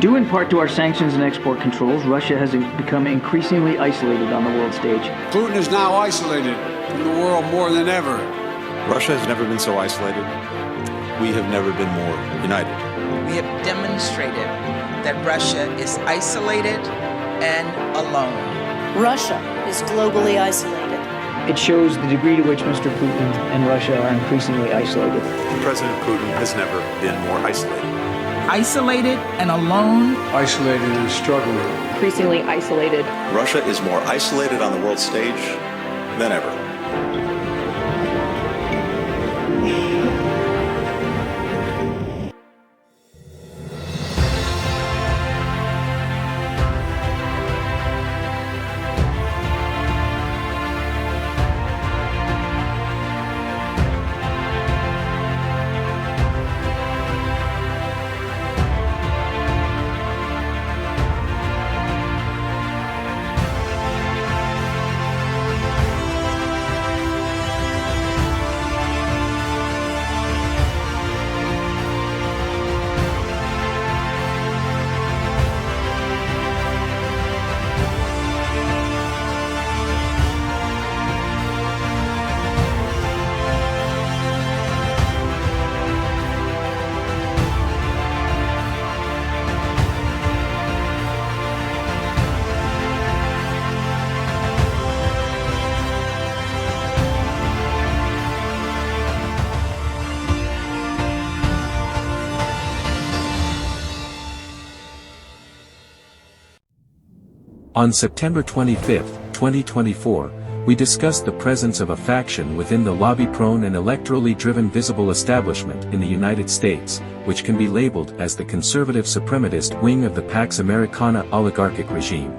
Due in part to our sanctions and export controls, Russia has become increasingly isolated on the world stage. Putin is now isolated from the world more than ever. Russia has never been so isolated. We have never been more united. We have demonstrated that Russia is isolated and alone. Russia is globally isolated. It shows the degree to which Mr. Putin and Russia are increasingly isolated. President Putin has never been more isolated. Isolated and alone. Isolated and struggling. Increasingly isolated. Russia is more isolated on the world stage than ever. On September 25, 2024, we discussed the presence of a faction within the lobby-prone and electorally driven visible establishment in the United States, which can be labeled as the conservative suprematist wing of the Pax Americana oligarchic regime.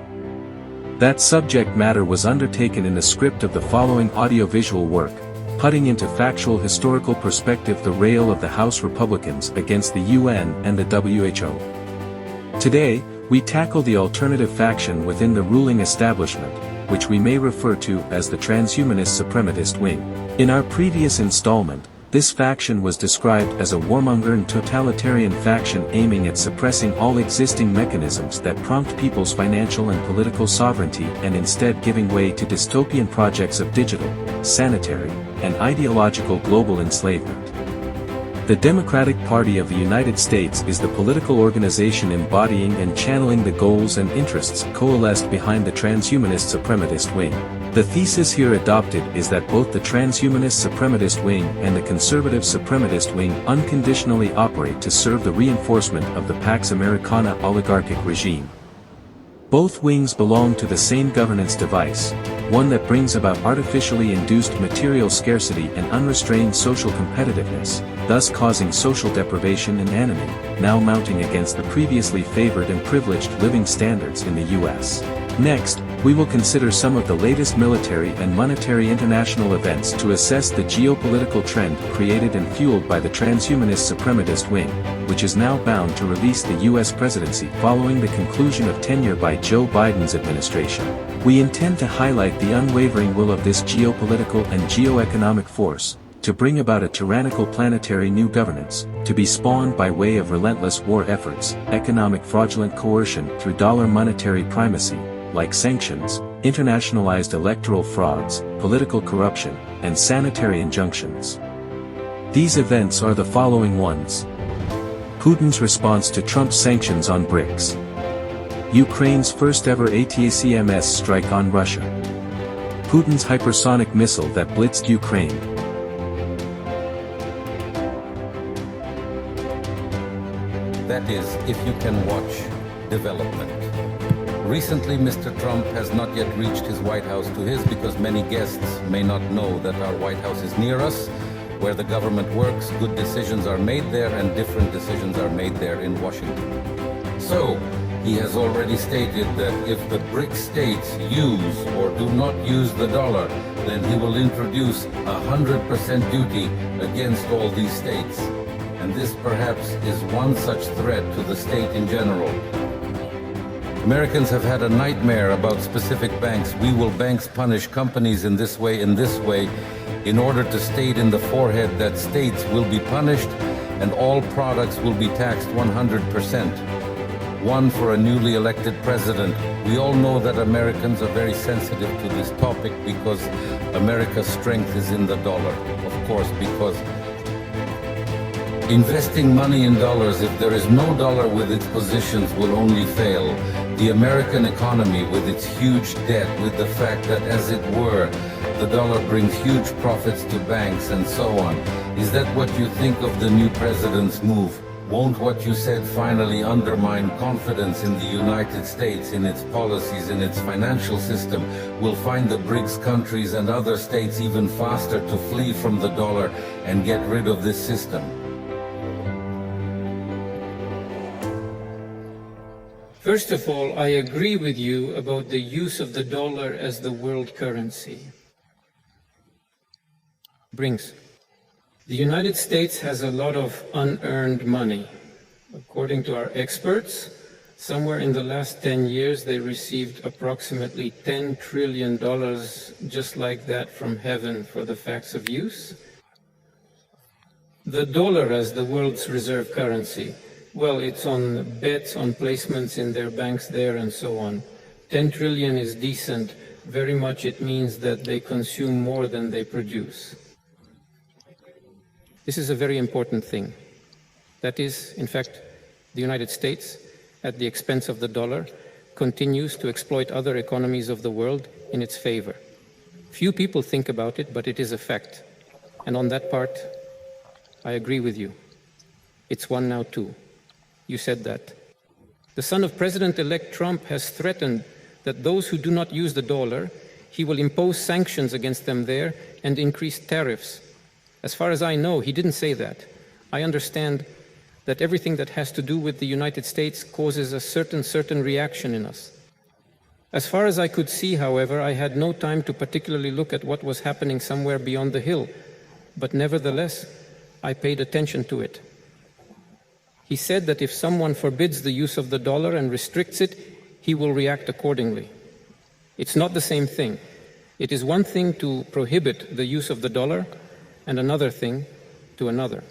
That subject matter was undertaken in the script of the following audiovisual work, putting into factual historical perspective the rail of the House Republicans against the UN and the WHO. Today, we tackle the alternative faction within the ruling establishment, which we may refer to as the transhumanist suprematist wing. In our previous installment, this faction was described as a warmonger and totalitarian faction aiming at suppressing all existing mechanisms that prompt people's financial and political sovereignty and instead giving way to dystopian projects of digital, sanitary, and ideological global enslavement. The Democratic Party of the United States is the political organization embodying and channeling the goals and interests coalesced behind the transhumanist suprematist wing. The thesis here adopted is that both the transhumanist suprematist wing and the conservative suprematist wing unconditionally operate to serve the reinforcement of the Pax Americana oligarchic regime. Both wings belong to the same governance device, one that brings about artificially induced material scarcity and unrestrained social competitiveness, thus causing social deprivation and anarchy, now mounting against the previously favored and privileged living standards in the U.S. Next, we will consider some of the latest military and monetary international events to assess the geopolitical trend created and fueled by the transhumanist suprematist wing, which is now bound to release the U.S. presidency following the conclusion of tenure by Joe Biden's administration. We intend to highlight the unwavering will of this geopolitical and geoeconomic force, to bring about a tyrannical planetary new governance, to be spawned by way of relentless war efforts, economic fraudulent coercion through dollar monetary primacy, like sanctions, internationalized electoral frauds, political corruption, and sanitary injunctions. These events are the following ones. Putin's response to Trump's sanctions on BRICS. Ukraine's first-ever ATACMS strike on Russia. Putin's hypersonic missile that blitzed Ukraine. That is, if you can watch development. Recently, Mr. Trump has not yet reached his White House to his because many guests may not know that our White House is near us, where the government works, good decisions are made there, and different decisions are made there in Washington. So, he has already stated that if the BRIC states use or do not use the dollar, then he will introduce 100% duty against all these states. And this perhaps is one such threat to the state in general. Americans have had a nightmare about specific banks. We will banks punish companies in this way, in order to state in the forehead that states will be punished and all products will be taxed 100%. one for a newly elected president. We all know that Americans are very sensitive to this topic because America's strength is in the dollar, of course, because investing money in dollars, if there is no dollar with its positions, will only fail. The American economy, with its huge debt, with the fact that, as it were, the dollar brings huge profits to banks and so on. Is that what you think of the new president's move? Won't what you said finally undermine confidence in the United States, in its policies, in its financial system? Will find the BRICS countries and other states even faster to flee from the dollar and get rid of this system? First of all, I agree with you about the use of the dollar as the world currency. The United States has a lot of unearned money. According to our experts, somewhere in the last 10 years, they received approximately $10 trillion just like that from heaven for the facts of use. The dollar as the world's reserve currency, well, it's on bets, on placements in their banks there and so on. 10 trillion is decent. Very much it means that they consume more than they produce. This is a very important thing. That is, in fact, the United States, at the expense of the dollar, continues to exploit other economies of the world in its favor. Few people think about it, but it is a fact. And on that part, I agree with you. It's one now too. You said that. The son of President-elect Trump has threatened that those who do not use the dollar, he will impose sanctions against them there and increase tariffs. As far as I know, he didn't say that. I understand that everything that has to do with the United States causes a certain reaction in us. As far as I could see, however, I had no time to particularly look at what was happening somewhere beyond the hill, but nevertheless, I paid attention to it. He said that if someone forbids the use of the dollar and restricts it, he will react accordingly. It's not the same thing. It is one thing to prohibit the use of the dollar, and another thing to another.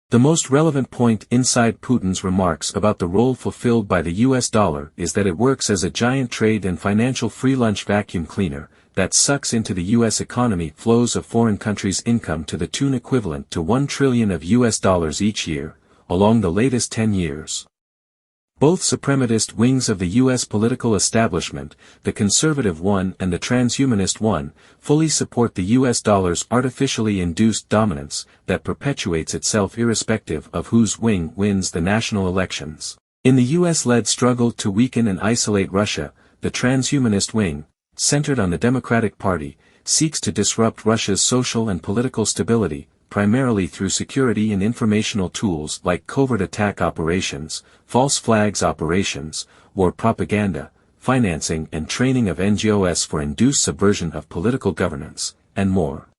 The most relevant point inside Putin's remarks about the role fulfilled by the US dollar is that it works as a giant trade and financial free-lunch vacuum cleaner that sucks into the US economy flows of foreign countries' income to the tune equivalent to $1 trillion of US dollars each year, along the latest 10 years. Both suprematist wings of the U.S. political establishment, the conservative one and the transhumanist one, fully support the U.S. dollar's artificially induced dominance that perpetuates itself irrespective of whose wing wins the national elections. In the U.S.-led struggle to weaken and isolate Russia, the transhumanist wing, centered on the Democratic Party, seeks to disrupt Russia's social and political stability, primarily through security and informational tools like covert attack operations, false flags operations, war propaganda, financing and training of NGOs for induced subversion of political governance, and more.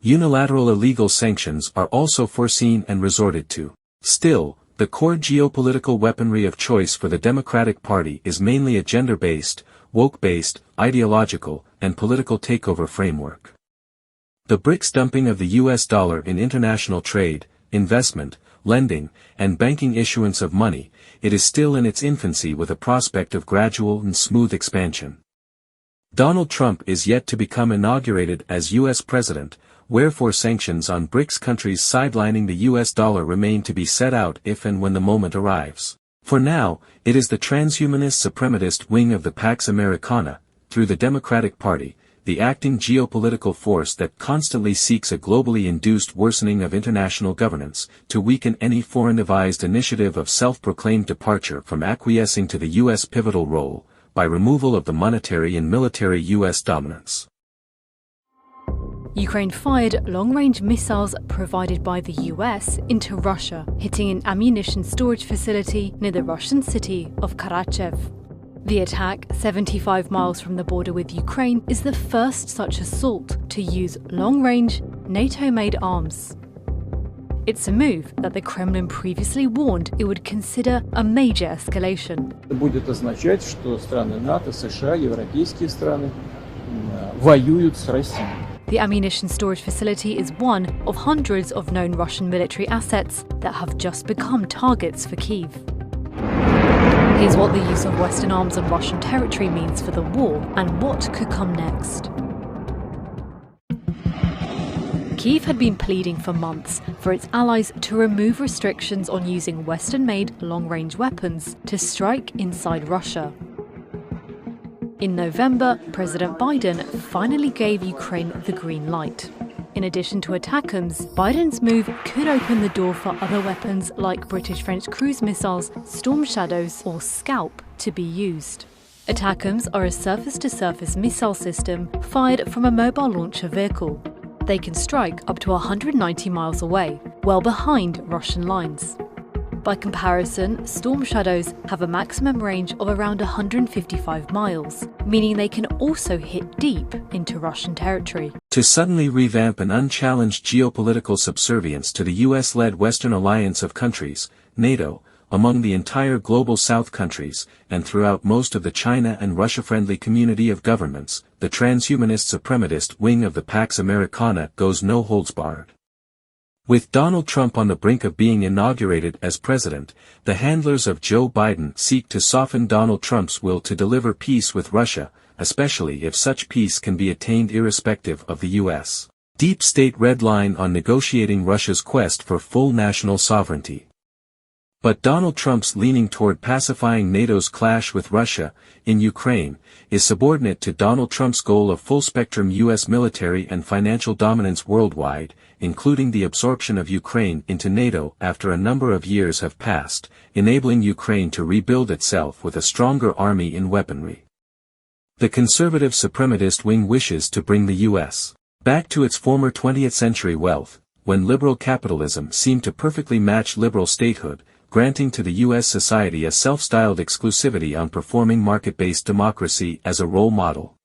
Unilateral illegal sanctions are also foreseen and resorted to. Still, the core geopolitical weaponry of choice for the Democratic Party is mainly a gender-based, woke-based, ideological, and political takeover framework. The BRICS dumping of the US dollar in international trade, investment, lending, and banking issuance of money, it is still in its infancy with a prospect of gradual and smooth expansion. Donald Trump is yet to become inaugurated as US president, wherefore sanctions on BRICS countries sidelining the US dollar remain to be set out if and when the moment arrives. For now, it is the transhumanist suprematist wing of the Pax Americana, through the Democratic Party, the acting geopolitical force that constantly seeks a globally induced worsening of international governance, to weaken any foreign-devised initiative of self-proclaimed departure from acquiescing to the U.S. pivotal role, by removal of the monetary and military U.S. dominance. Ukraine fired long-range missiles provided by the US into Russia, hitting an ammunition storage facility near the Russian city of Karachev. The attack, 75 miles from the border with Ukraine, is the first such assault to use long-range, NATO-made arms. It's a move that the Kremlin previously warned it would consider a major escalation. Это будет означать, что страны НАТО, США, европейские страны воюют с Россией. The ammunition storage facility is one of hundreds of known Russian military assets that have just become targets for Kyiv. Here's what the use of Western arms on Russian territory means for the war and what could come next. Kyiv had been pleading for months for its allies to remove restrictions on using Western-made long-range weapons to strike inside Russia. In November, President Biden finally gave Ukraine the green light. In addition to ATACMS, Biden's move could open the door for other weapons like British-French cruise missiles, Storm Shadows or Scalp to be used. ATACMS are a surface-to-surface missile system fired from a mobile launcher vehicle. They can strike up to 190 miles away, well behind Russian lines. By comparison, Storm Shadows have a maximum range of around 155 miles, meaning they can also hit deep into Russian territory. To suddenly revamp an unchallenged geopolitical subservience to the US-led Western alliance of countries, NATO, among the entire global South countries, and throughout most of the China and Russia-friendly community of governments, the transhumanist Suprematist Wing of the Pax Americana goes no holds barred. With Donald Trump on the brink of being inaugurated as president, the handlers of Joe Biden seek to soften Donald Trump's will to deliver peace with Russia, especially if such peace can be attained irrespective of the U.S. deep state red line on negotiating Russia's quest for full national sovereignty. But Donald Trump's leaning toward pacifying NATO's clash with Russia in Ukraine is subordinate to Donald Trump's goal of full-spectrum U.S. military and financial dominance worldwide, including the absorption of Ukraine into NATO after a number of years have passed, enabling Ukraine to rebuild itself with a stronger army and weaponry. The conservative Suprematist Wing wishes to bring the U.S. back to its former 20th century wealth, when liberal capitalism seemed to perfectly match liberal statehood, granting to the U.S. society a self-styled exclusivity on performing market-based democracy as a role model.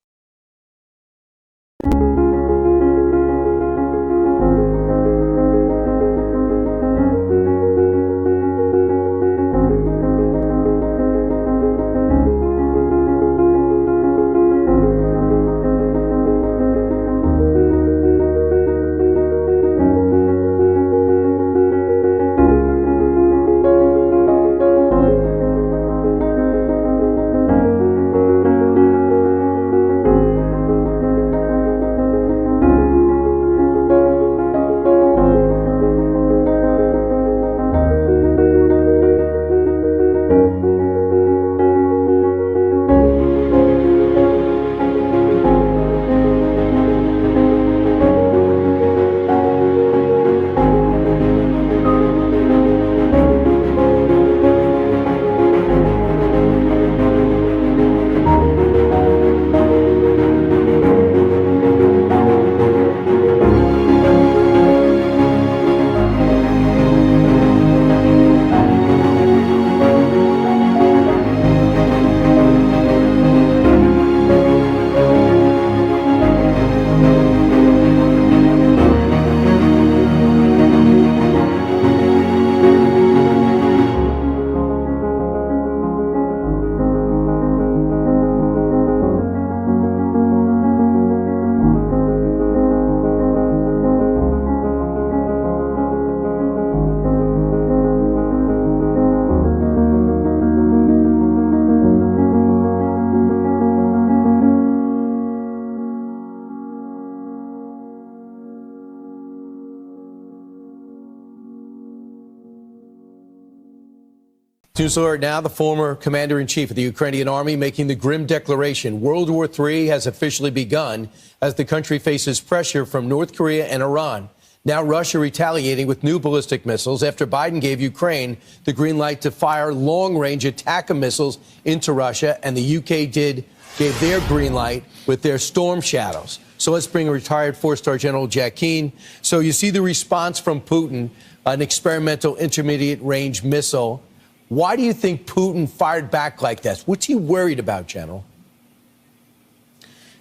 News alert now, the former commander-in-chief of the Ukrainian army making the grim declaration World War III has officially begun as the country faces pressure from North Korea and Iran. Now Russia retaliating with new ballistic missiles after Biden gave Ukraine the green light to fire long-range ATACMS missiles into Russia, and the UK gave their green light with their Storm Shadows. So let's bring retired four-star General Jack Keane. So you see the response from Putin, an experimental intermediate-range missile. Why do you think Putin fired back like that? What's he worried about, General?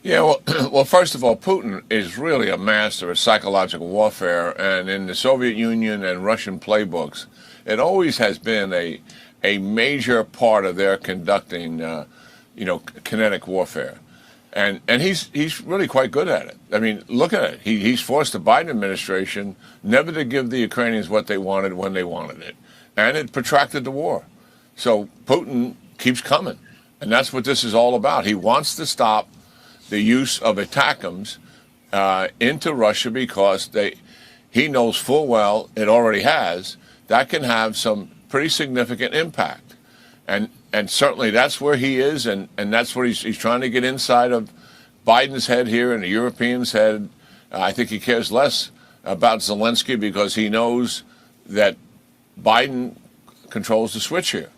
Yeah, well, first of all, Putin is really a master of psychological warfare, and in the Soviet Union and Russian playbooks, it always has been a major part of their conducting, kinetic warfare. And he's really quite good at it. I mean, look at it. He's forced the Biden administration never to give the Ukrainians what they wanted when they wanted it. And it protracted the war. So Putin keeps coming. And that's what this is all about. He wants to stop the use of ATACMS into Russia because he knows full well it already has. That can have some pretty significant impact. And certainly that's where he is, and that's what he's trying to get inside of Biden's head here and the Europeans' head. I think he cares less about Zelensky because he knows that Biden controls the switch here.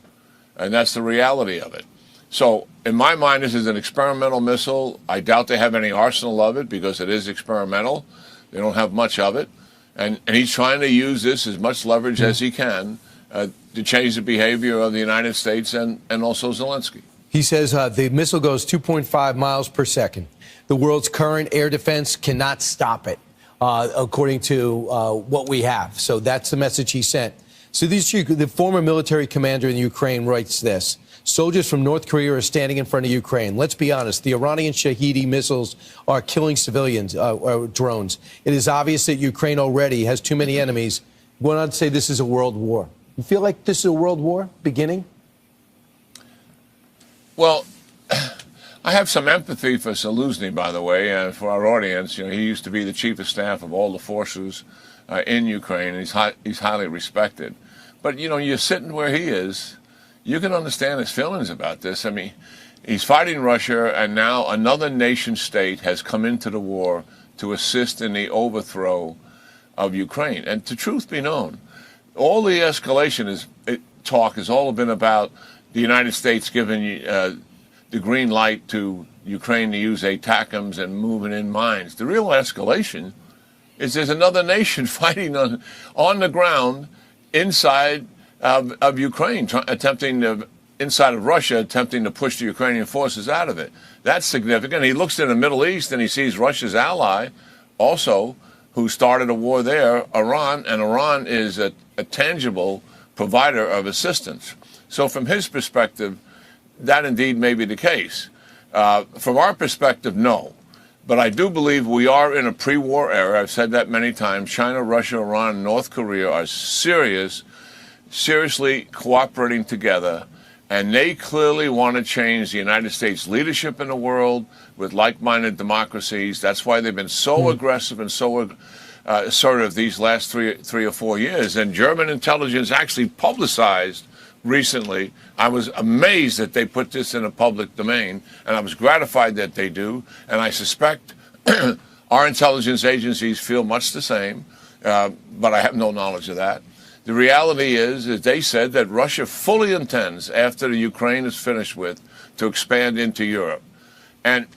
And that's the reality of it. So in my mind, this is an experimental missile. I doubt they have any arsenal of it because it is experimental. They don't have much of it. And he's trying to use this as much leverage as he can to change the behavior of the United States and also Zelensky. He says the missile goes 2.5 miles per second. The world's current air defense cannot stop it, according to what we have. So that's the message he sent. So the former military commander in Ukraine writes this. Soldiers from North Korea are standing in front of Ukraine. Let's be honest. The Iranian Shahidi missiles are killing civilians, drones. It is obvious that Ukraine already has too many enemies. Why not say this is a world war? You feel like this is a world war beginning? Well, I have some empathy for Zelensky, by the way, and for our audience. You know, he used to be the chief of staff of all the forces in Ukraine, and he's highly respected. But, you know, you're sitting where he is, you can understand his feelings about this. I mean, he's fighting Russia, and now another nation state has come into the war to assist in the overthrow of Ukraine. And to truth be known, all the escalation talk has all been about the United States giving the green light to Ukraine to use ATACMS and moving in mines. The real escalation is there's another nation fighting on the ground inside of Ukraine, inside of Russia, attempting to push the Ukrainian forces out of it. That's significant. He looks in the Middle East and he sees Russia's ally also, who started a war there, Iran, and Iran is a tangible provider of assistance. So from his perspective, that indeed may be the case. From our perspective, no. But I do believe we are in a pre-war era. I've said that many times. China, Russia, Iran, and North Korea are seriously cooperating together, and they clearly want to change the United States leadership in the world with like-minded democracies. That's why they've been so aggressive and so assertive these last three or 4 years. And German intelligence actually publicized recently. I was amazed that they put this in a public domain, and I was gratified that they do. And I suspect our intelligence agencies feel much the same, but I have no knowledge of that. The reality is they said that Russia fully intends, after the Ukraine is finished with, to expand into Europe. And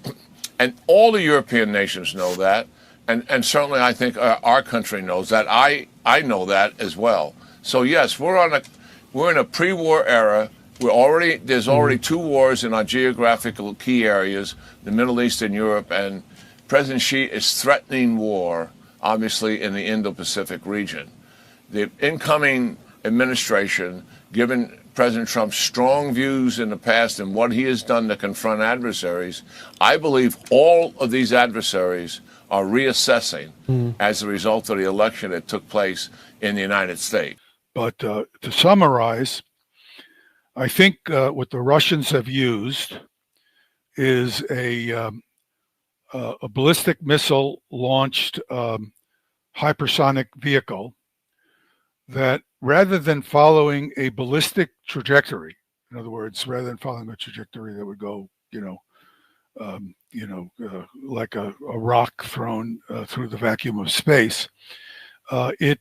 all the European nations know that, and certainly I think our country knows that. I know that as well. So yes, we're in a pre-war era. There's already two wars in our geographical key areas, the Middle East and Europe, and President Xi is threatening war, obviously, in the Indo-Pacific region. The incoming administration, given President Trump's strong views in the past and what he has done to confront adversaries, I believe all of these adversaries are reassessing as a result of the election that took place in the United States. But to summarize, I think what the Russians have used is a ballistic missile launched hypersonic vehicle that, rather than following a ballistic trajectory, in other words, rather than following a trajectory that would go, like a rock thrown through the vacuum of space, it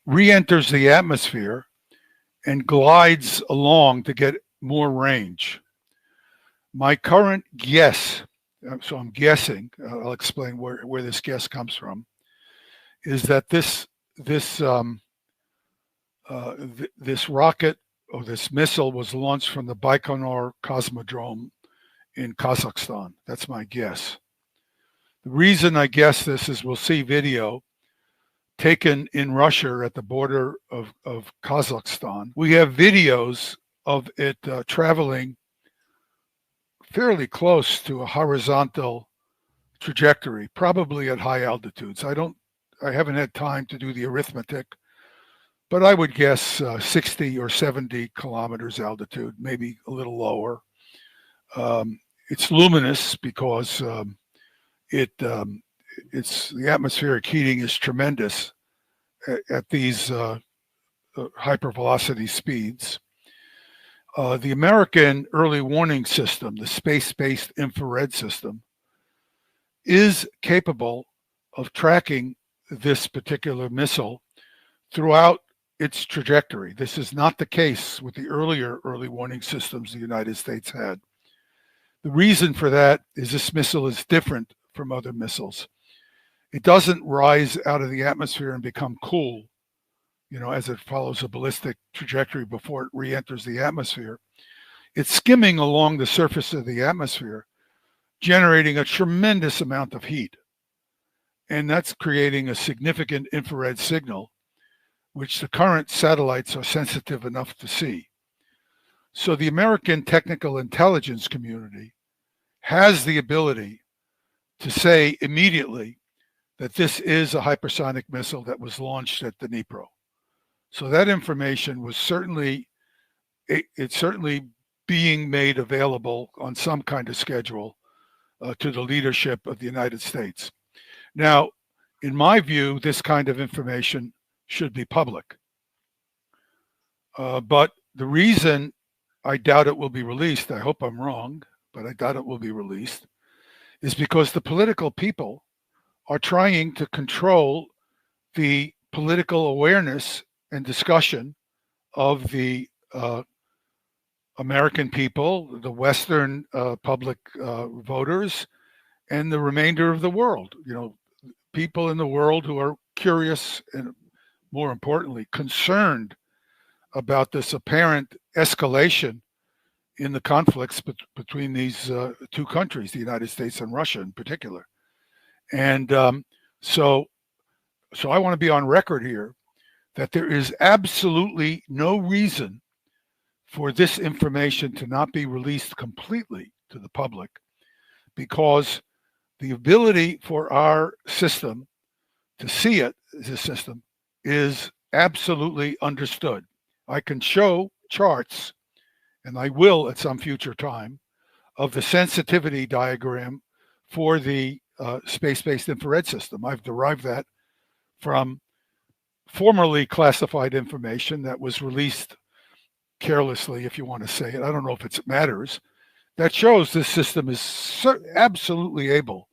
re-enters the atmosphere and glides along to get more range. My current guess, so I'm guessing, I'll explain where this guess comes from, is that this rocket or this missile was launched from the Baikonur Cosmodrome in Kazakhstan. That's my guess. The reason I guess this is we'll see video taken in Russia at the border of Kazakhstan. We have videos of it traveling fairly close to a horizontal trajectory, probably at high altitudes. I haven't had time to do the arithmetic, but I would guess 60 or 70 kilometers altitude, maybe a little lower. It's luminous because it's the atmospheric heating is tremendous at these hypervelocity speeds. The American early warning system, the space-based infrared system, is capable of tracking this particular missile throughout its trajectory. This is not the case with the earlier early warning systems the United States had. The reason for that is this missile is different from other missiles. It doesn't rise out of the atmosphere and become cool, as it follows a ballistic trajectory before it re-enters the atmosphere. It's skimming along the surface of the atmosphere, generating a tremendous amount of heat. And that's creating a significant infrared signal, which the current satellites are sensitive enough to see. So the American technical intelligence community has the ability to say immediately that this is a hypersonic missile that was launched at the Dnipro. So that information was certainly being made available on some kind of schedule to the leadership of the United States. Now, in my view, this kind of information should be public. But the reason I doubt it will be released, I hope I'm wrong, but I doubt it will be released, is because the political people are trying to control the political awareness and discussion of the American people, the Western public voters, and the remainder of the world. People in the world who are curious and, more importantly, concerned about this apparent escalation in the conflicts between these two countries, the United States and Russia in particular. And so I want to be on record here that there is absolutely no reason for this information to not be released completely to the public, because the ability for our system to see it as a system is absolutely understood. I can show charts, and I will at some future time, of the sensitivity diagram for the space-based infrared system. I've derived that from formerly classified information that was released carelessly, if you want to say it. I don't know if it matters. That shows this system is absolutely able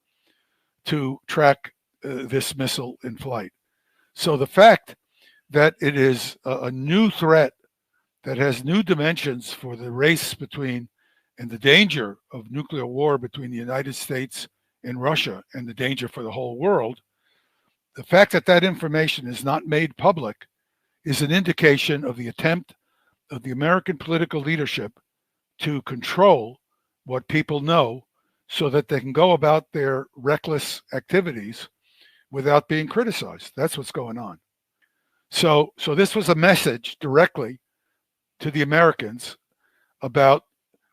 to track this missile in flight. So the fact that it is a new threat that has new dimensions for the race between and the danger of nuclear war between the United States and Russia and the danger for the whole world, the fact that that information is not made public is an indication of the attempt of the American political leadership to control what people know so that they can go about their reckless activities without being criticized. That's what's going on. So this was a message directly to the Americans about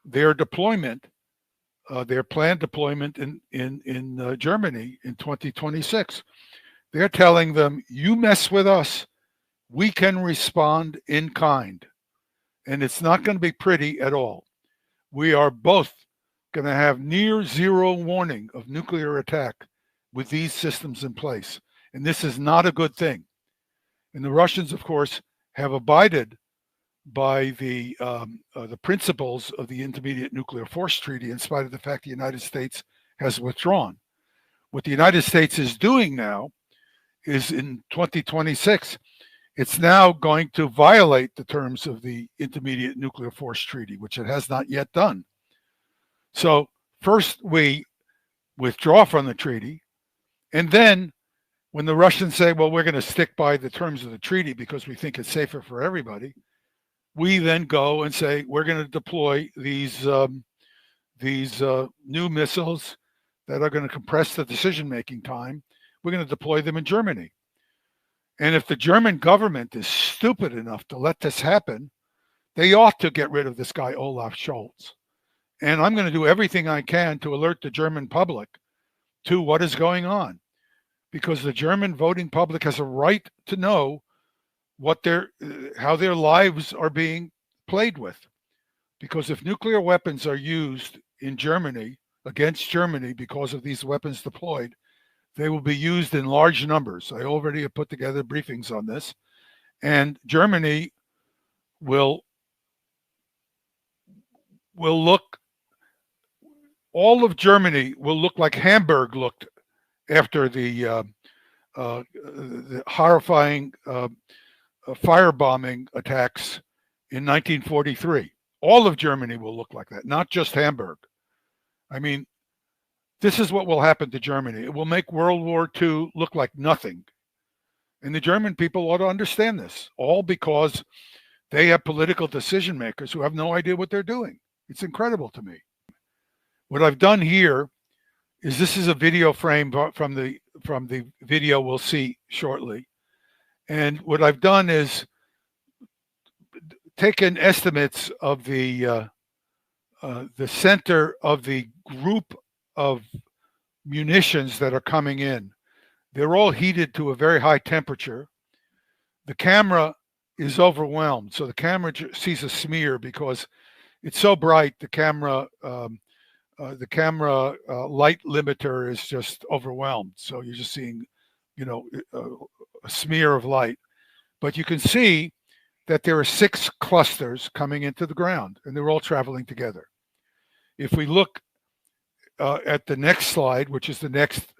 their deployment, their planned deployment in Germany in 2026. They're telling them, you mess with us, we can respond in kind. And it's not going to be pretty at all. We are both going to have near zero warning of nuclear attack with these systems in place. And this is not a good thing. And the Russians, of course, have abided by the principles of the Intermediate Nuclear Force Treaty, in spite of the fact the United States has withdrawn. What the United States is doing now is in 2026, it's now going to violate the terms of the Intermediate Nuclear Force Treaty, which it has not yet done. So first we withdraw from the treaty, and then when the Russians say, well, we're going to stick by the terms of the treaty because we think it's safer for everybody, we then go and say, we're going to deploy these new missiles that are going to compress the decision-making time. We're going to deploy them in Germany. And if the German government is stupid enough to let this happen, they ought to get rid of this guy, Olaf Scholz, And I'm going to do everything I can to alert the German public to what is going on, because the German voting public has a right to know how their lives are being played with. Because if nuclear weapons are used in Germany, against Germany, because of these weapons deployed, they will be used in large numbers. I already have put together briefings on this. And Germany will look, all of Germany will look like Hamburg looked after the horrifying firebombing attacks in 1943. All of Germany will look like that, not just Hamburg. I mean, this is what will happen to Germany. It will make World War II look like nothing. And the German people ought to understand this, all because they have political decision makers who have no idea what they're doing. It's incredible to me. What I've done here is, this is a video frame from the video we'll see shortly. And what I've done is taken estimates of the center of the group of munitions that are coming in. They're all heated to a very high temperature. The camera is overwhelmed, so the camera sees a smear because it's so bright. The camera light limiter is just overwhelmed, so you're just seeing, a smear of light. But you can see that there are 6 clusters coming into the ground, and they're all traveling together. If we look at the next slide, which is the next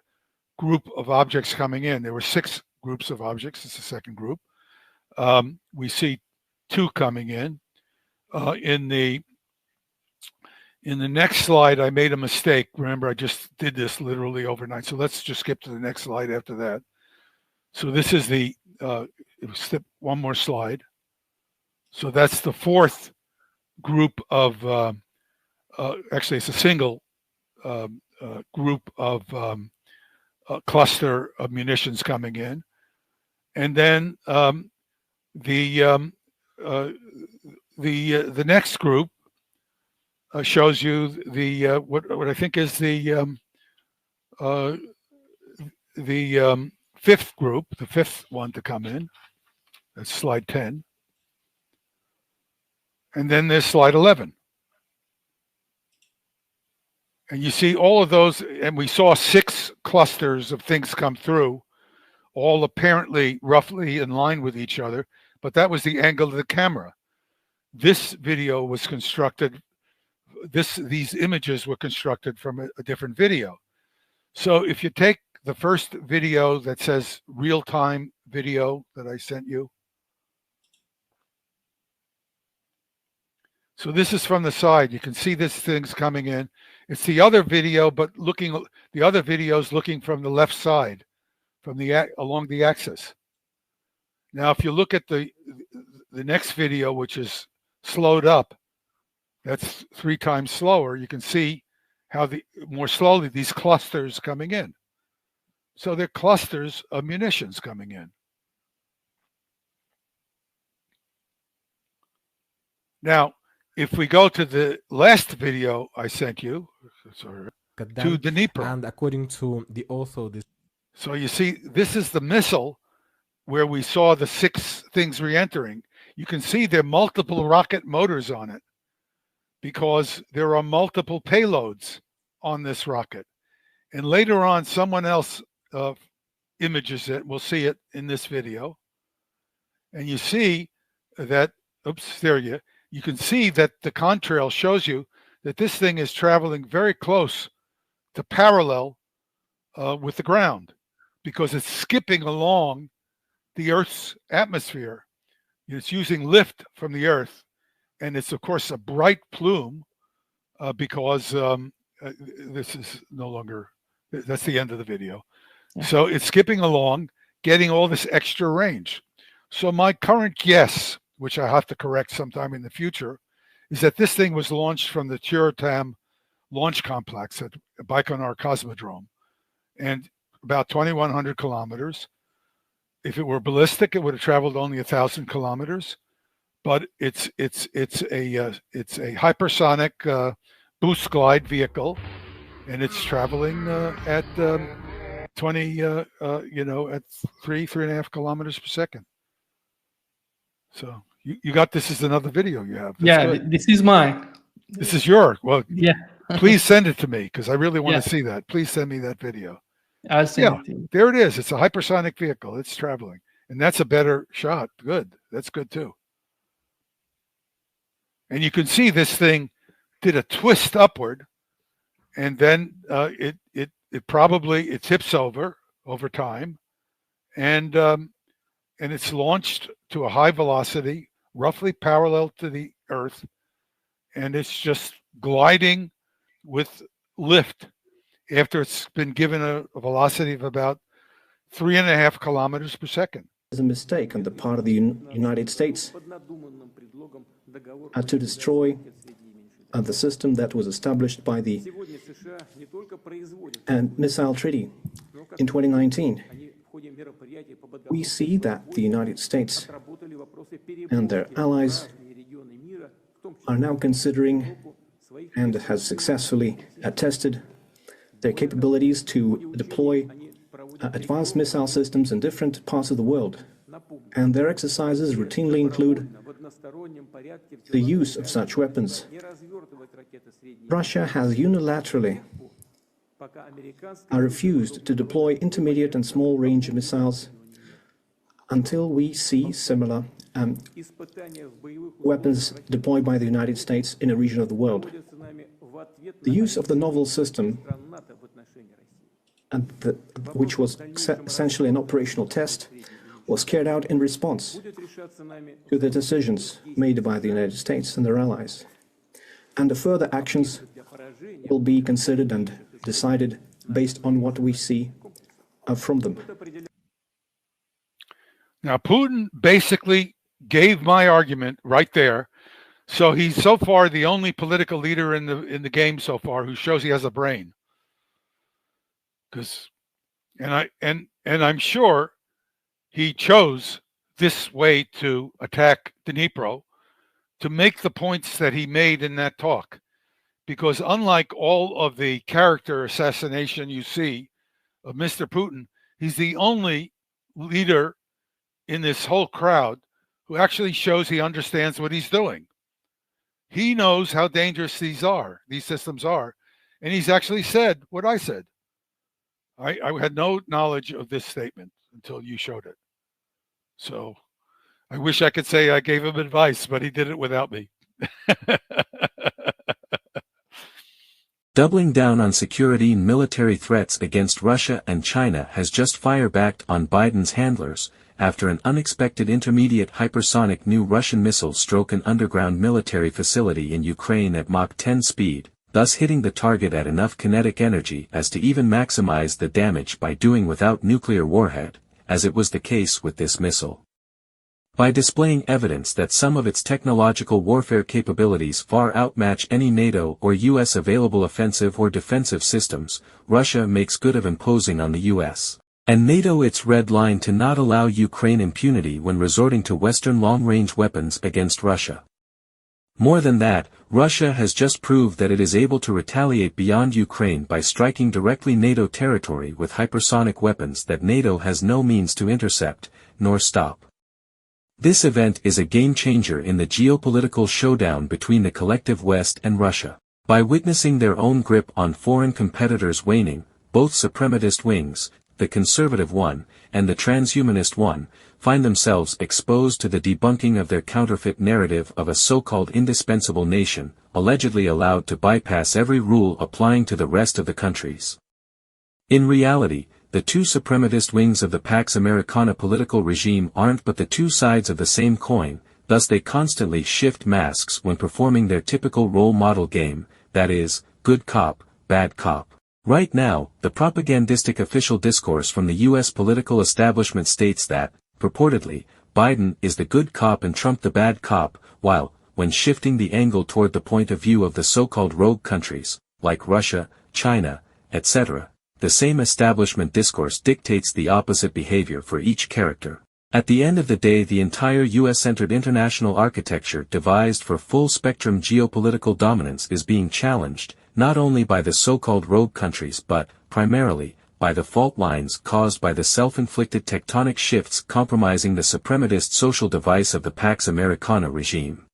group of objects coming in, there were 6 groups of objects. It's the second group. We see 2 coming in. In the next slide, I made a mistake. Remember, I just did this literally overnight. So let's just skip to the next slide after that. So this is skip one more slide. So that's the 4th group of, actually it's a single group of cluster of munitions coming in. And then the next group shows you the what I think is the 5th group, the 5th one to come in. That's slide 10. And then there's slide 11. And you see all of those, and we saw 6 clusters of things come through, all apparently roughly in line with each other, but that was the angle of the camera. This video was constructed, these images were constructed from a different video. So if you take the first video that says real-time video that I sent you. So this is from the side. You can see this thing's coming in. It's the other video, but the other video is looking from the left side, from along the axis. Now, if you look at the next video, which is slowed up, that's 3 times slower. You can see how more slowly these clusters coming in. So they're clusters of munitions coming in. Now, if we go to the last video I sent you, sorry, to the Dnipro. And according to the author, so you see, this is the missile where we saw the 6 things re-entering. You can see there are multiple rocket motors on it because there are multiple payloads on this rocket. And later on, someone else images it. We'll see it in this video. And you see that, oops, there you can see that the contrail shows you that this thing is traveling very close to parallel with the ground because it's skipping along the Earth's atmosphere. It's using lift from the Earth, and it's, of course, a bright plume because this is no longer, that's the end of the video. Yeah. So it's skipping along, getting all this extra range. So my current guess, which I have to correct sometime in the future, is that this thing was launched from the Tyuratam launch complex at Baikonur Cosmodrome, and about 2,100 kilometers. If it were ballistic, it would have traveled only 1,000 kilometers, but it's a hypersonic boost glide vehicle, and it's traveling at 20, at 3.5 kilometers per second. So you got this as another video you have. That's good. This is mine. This is yours. Well, yeah. Please send it to me because I really want Yeah. to see that. Please send me that video. I'll send it to you. There it is. It's a hypersonic vehicle. It's traveling. And that's a better shot. Good. That's good too. And you can see this thing did a twist upward, and then it tips over time, and it's launched to a high velocity, roughly parallel to the Earth, and it's just gliding with lift after it's been given a velocity of about 3.5 kilometers per second. It's a mistake on the part of the United States to destroy the system that was established by the missile treaty in 2019. We see that the United States and their allies are now considering and has successfully tested their capabilities to deploy advanced missile systems in different parts of the world, and their exercises routinely include the use of such weapons. Russia has unilaterally refused to deploy intermediate and small-range missiles until we see similar weapons deployed by the United States in a region of the world. The use of the novel system, which was essentially an operational test, was carried out in response to the decisions made by the United States and their allies. And the further actions will be considered and decided based on what we see from them. Now, Putin basically gave my argument right there. So he's so far the only political leader in the game so far who shows he has a brain. And I'm sure he chose this way to attack Dnipro to make the points that he made in that talk. Because unlike all of the character assassination you see of Mr. Putin, he's the only leader in this whole crowd who actually shows he understands what he's doing. He knows how dangerous these systems are, and he's actually said what I said. I had no knowledge of this statement until you showed it. So I wish I could say I gave him advice, but he did it without me. Doubling down on security and military threats against Russia and China has just firebacked on Biden's handlers, after an unexpected intermediate hypersonic new Russian missile struck an underground military facility in Ukraine at Mach 10 speed, thus hitting the target at enough kinetic energy as to even maximize the damage by doing without nuclear warhead, as it was the case with this missile. By displaying evidence that some of its technological warfare capabilities far outmatch any NATO or US available offensive or defensive systems, Russia makes good of imposing on the US and NATO its red line to not allow Ukraine impunity when resorting to Western long-range weapons against Russia. More than that, Russia has just proved that it is able to retaliate beyond Ukraine by striking directly NATO territory with hypersonic weapons that NATO has no means to intercept, nor stop. This event is a game-changer in the geopolitical showdown between the collective West and Russia. By witnessing their own grip on foreign competitors waning, both suprematist wings, the conservative one, and the transhumanist one, find themselves exposed to the debunking of their counterfeit narrative of a so-called indispensable nation, allegedly allowed to bypass every rule applying to the rest of the countries. In reality, the two suprematist wings of the Pax Americana political regime aren't but the two sides of the same coin, thus they constantly shift masks when performing their typical role model game, that is, good cop, bad cop. Right now, the propagandistic official discourse from the U.S. political establishment states that, purportedly, Biden is the good cop and Trump the bad cop, while, when shifting the angle toward the point of view of the so-called rogue countries, like Russia, China, etc., the same establishment discourse dictates the opposite behavior for each character. At the end of the day, the entire US-centered international architecture devised for full-spectrum geopolitical dominance is being challenged, not only by the so-called rogue countries but, primarily, by the fault lines caused by the self-inflicted tectonic shifts compromising the suprematist social device of the Pax Americana regime.